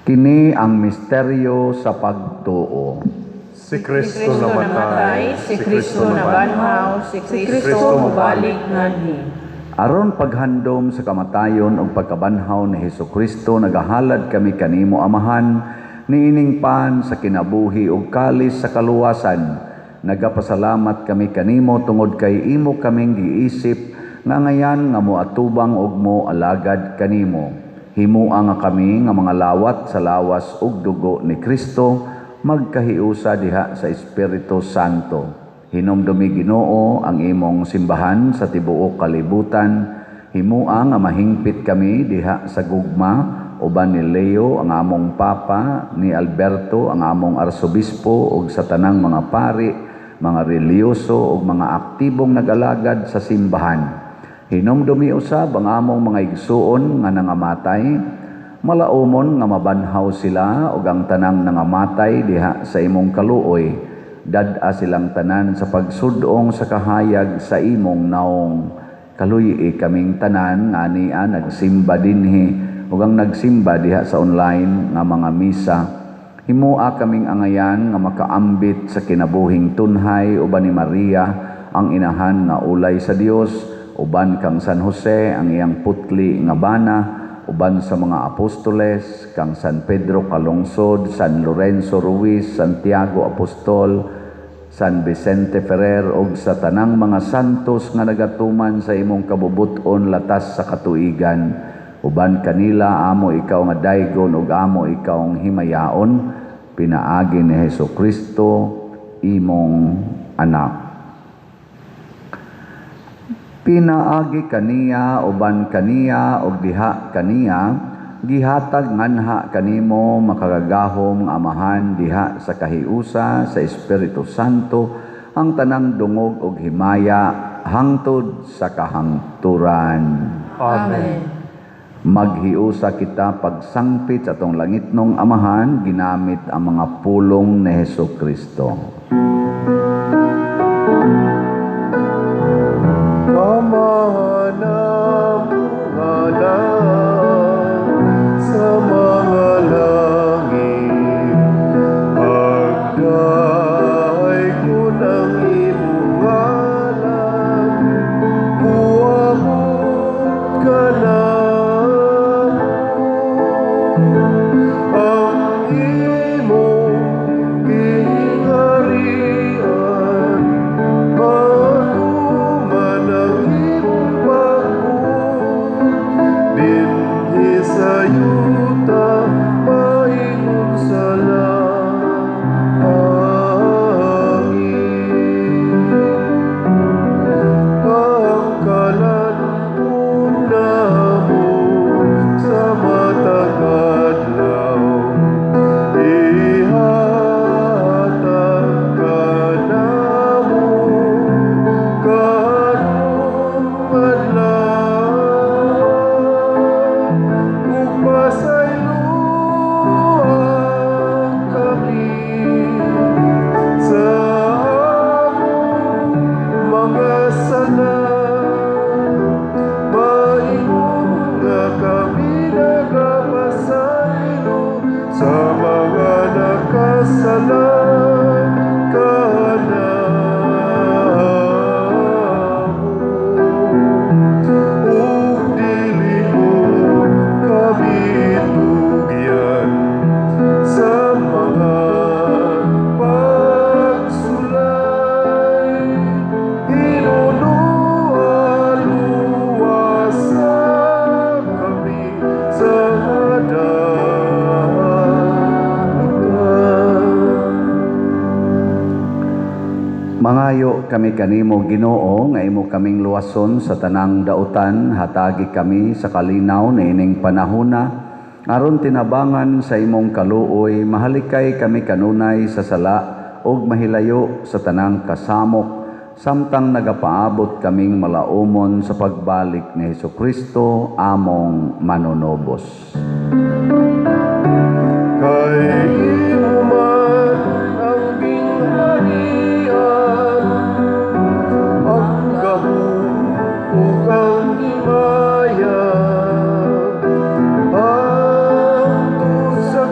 Kini ang misteryo sa pagtuo. Si Kristo namatay, si Kristo nabanhaw, si Kristo mubalik nganhi. Aron paghandom sa kamatayon ug pagkabanhaw ni Hesukristo, nagahalad kami kanimo Amahan, niining pan sa kinabuhi ug kalis sa kaluwasan. Nagapasalamat kami kanimo tungod kay imo kaming giisip nga ngayan nga moatubang ug mo alagad kanimo. Himua nga kami nga mga lawat sa lawas ug dugo ni Kristo, magkahiusa diha sa Espiritu Santo. Hinumdumi Ginoo ang imong simbahan sa tibuok kalibutan, Himua nga mahingpit kami diha sa gugma, uban ni Leo ang among papa, ni Alberto ang among arsobispo, ug sa tanang mga pari, mga reliyoso ug mga aktibong nag-alagad sa simbahan. Hinumdumi usab ang among mga igsuon nga nangamatay, malaumon nga mabanhaw sila ug ang tanang nangamatay diha sa imong kaluoy. Dad-a silang tanan sa pagsudong sa kahayag sa imong naong. Kaluyi kaming tanan nga ania nagsimba dinhi ug ang nagsimba diha sa online nga mga misa. Himua kaming angayan nga makaambit sa kinabuhing tunhay uban ni Maria ang inahan nga ulay sa Dios, uban kang San Jose ang iyang putli nga bana, uban sa mga apostoles kang San Pedro Calungsod, San Lorenzo Ruiz, Santiago Apostol, San Vicente Ferrer ug sa tanang mga santos nga nagatuman sa imong kabubuton latas sa katuigan. Uban kanila amo ikaw nga daygon ug amo ikaw ang himayaon, pinaagi ni Hesukristo imong anak. Pinaagi kaniya uban kaniya ug diha kaniya gihatag nganha kanimo makagagahom nga amahan diha sa kahiusa sa Espiritu Santo ang tanang dungog ug himaya hangtod sa kahangturan. Amen. Maghiusa kita pagsangpit sa atong langitnong amahan ginamit ang mga pulong ni Hesukristo. Kamahanap ngalan sa mga langit, pagdaay ko ng imong ngalan, buwahot ka na. Ang imong gingharian, matuman ang imong pagbuot, dinhi sa yuta, maingon sa langit. Ang kalan namo sa matag adlaw, ihatag ka namo karong adlaw, ug pasayloan kami sa among mga sala. Maingon nga kami nagapasaylo sa mga nakasala kanamo, ug dili mo kami tugyan sa mga pagsulay. Inunualuwasa kami sa Mangayo kami kanimo Ginoo nga imo kaming luwason sa tanang dautan, hatagi kami sa kalinaw niining panahona aron tinabangan sa imong kaluoy, mahalikay kami kanunay sa sala ug mahilayo sa tanang kasamok samtang nagapaabot kaming malaumon sa pagbalik ni Hesukristo among manunobos. kay imo man ang gingharian, ang gahom ug ang himaya, hangtod sa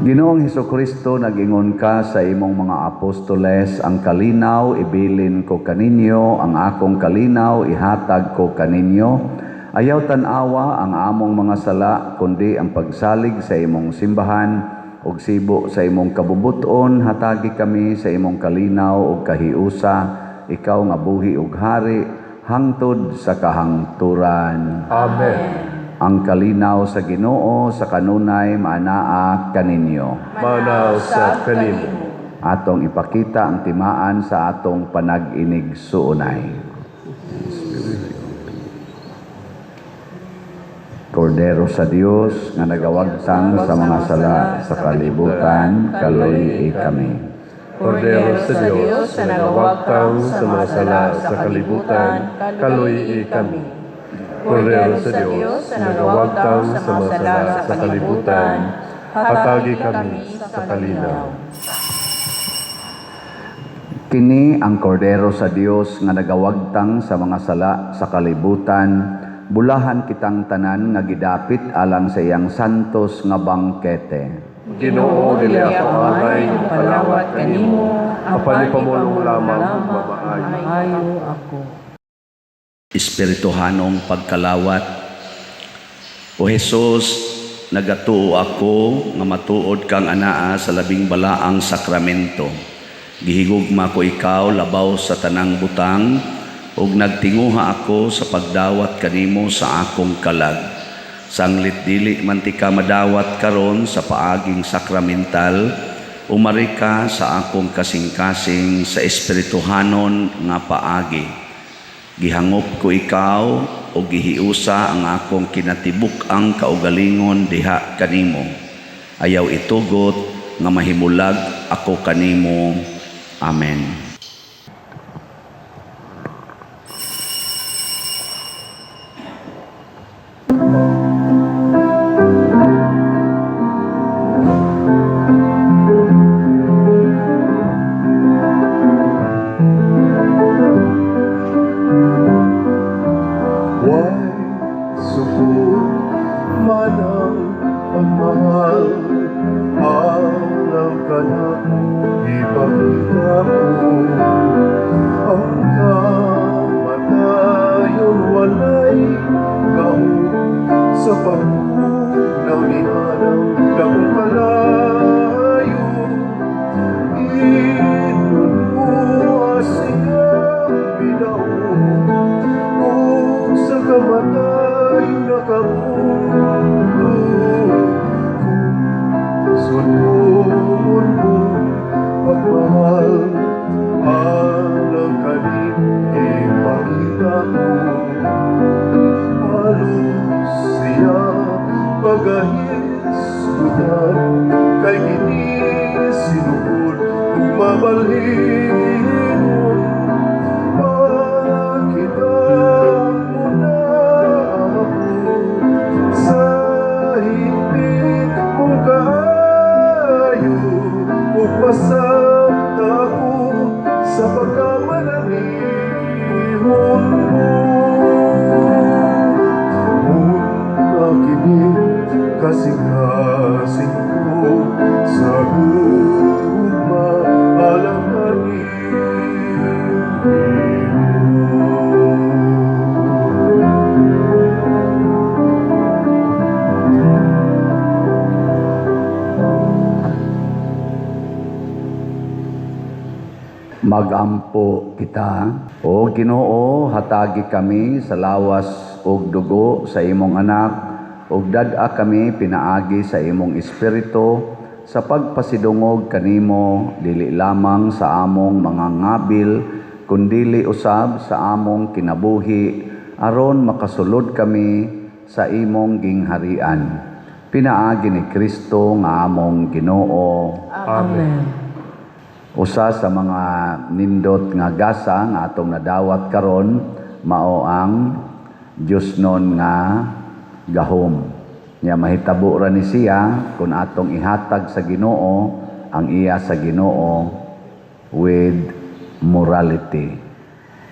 Ginoong Hesukristo, nag-ingon ka sa imong mga apostoles, ang kalinaw ibilin ko kaninyo, ang akong kalinaw ihatag ko kaninyo. Ayaw tanawa ang among mga sala, kundi ang pagsalig sa imong simbahan, ug sibo sa imong kabubuton, hatagi kami sa imong kalinaw ug kahiusa, ikaw nga buhi ug hari, hangtod sa kahangturan. Amen. ang kalinaw sa Ginoo sa kanunay maanaa kaninyo. Manaw sa kanimo. Atong ipakita ang timaan sa atong panag-inig suunay. Kordero sa Dios nga nagawagtang sa mga sala sa kalibutan, kaluy kami. Kordero sa Diyos na nagawagtang sa mga sala sa kalibutan, kaluy kami. Kordero sa Diyos na nagawagtang sa mga sala sa kalibutan, hatagi kami sa kalinaw. Kini ang kordero sa Dios nga nagawagtang sa mga sala sa kalibutan, bulahan kitang tanan nga gidapit alang sa iyang santos nga bangkete. Ginoo dili ako angay palawat kanimo, apan ipamulong lamang mamaayo. Espirituhanong pagkalawat. O Jesus, nagatuo ako nga matuod kang anaa sa labing balaang sakramento. Gihigugma ko ikaw labaw sa tanang butang, ug nagtinguha ako sa pagdawat kanimo sa akong kalag. Sanglit dili man ti ka madawat karon sa paaging sakramental, umari ka sa akong kasing-kasing sa espirituhanon nga paagi. Gihangop ko ikaw o gihiusa ang akong kinatibuk ang kaugalingon diha kanimo. Ayaw itugot nga mahimulag ako kanimo. Amen. Kasing-kasing ko sa gugma alanganin Magampo kita, O Ginoo, hatagi kami sa lawas ug dugo sa imong anak, ug dad-a kami pinaagi sa imong espiritu sa pagpasidungog kanimo dili lamang sa among mga ngabil kundili usab sa among kinabuhi aron makasulod kami sa imong gingharian. Pinaagi ni Kristo nga among Ginoo. Amen. Usa sa mga nindot nga gasa nga atong nadawat karon mao ang Dios non nga gahom. Nya mahitabo ra ni siya kung atong ihatag sa Ginoo ang iya sa Ginoo with morality.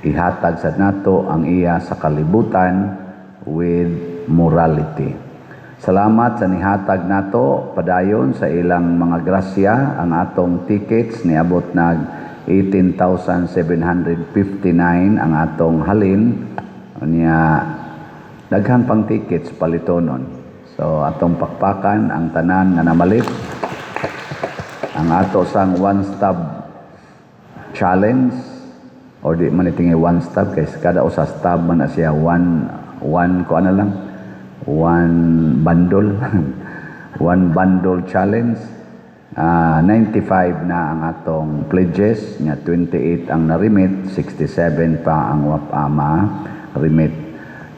Ihatag sa nato ang iya sa kalibutan with morality. Salamat sa nihatag nato padayon sa ilang mga grasya ang atong tickets niabot nag 18,759 ang atong halin niya daghan pang tickets palitonon. So atong pakpakan ang tanan nga namalit. Ang ato sang one stop challenge or di man itingi one stop kay kada usa stop man na siya one ko ano lang one bundle. One bundle challenge. 95 na ang atong pledges, nga 28 ang narimit, 67 pa ang wapama remit.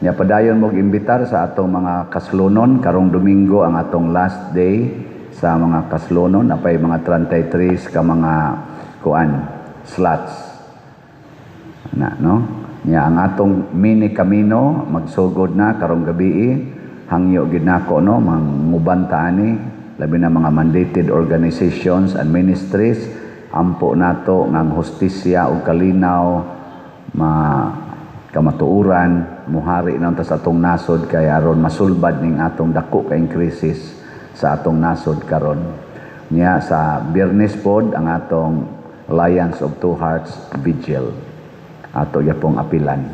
Nya padayon mo imbitar sa atong mga kaslunon karong Domingo ang atong last day sa mga kaslunon, apay mga 33 ka mga slots. No? Nya ang atong mini camino magsugod na karong gabi, hangyo gid nako no mangubanta ani labi na mga mandated organizations and ministries, ampo nato ngang hustisya ug kalinaw, kamatuuran, muhari na sa atong nasod kay aron masulbad ning atong dako kaing krisis sa atong nasod karon. Nya sa Biyernes pod ang atong Alliance of Two Hearts Vigil. Ato yapong apilan.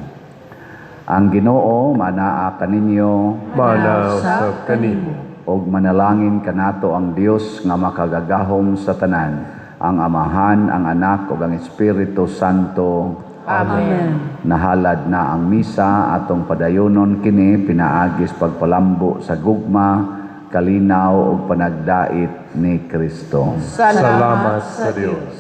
Ang Ginoo manaa kaninyo, Manaw sa kanimo. og manalangin kanato ang Dios nga makagagahom sa tanan, ang Amahan, ang Anak ug ang Espiritu Santo. Amen. Nahalad na ang misa, atong padayonon kini pinaagis pagpalambo sa gugma, kalinaw ug panagdait ni Kristo. Salamat sa Diyos.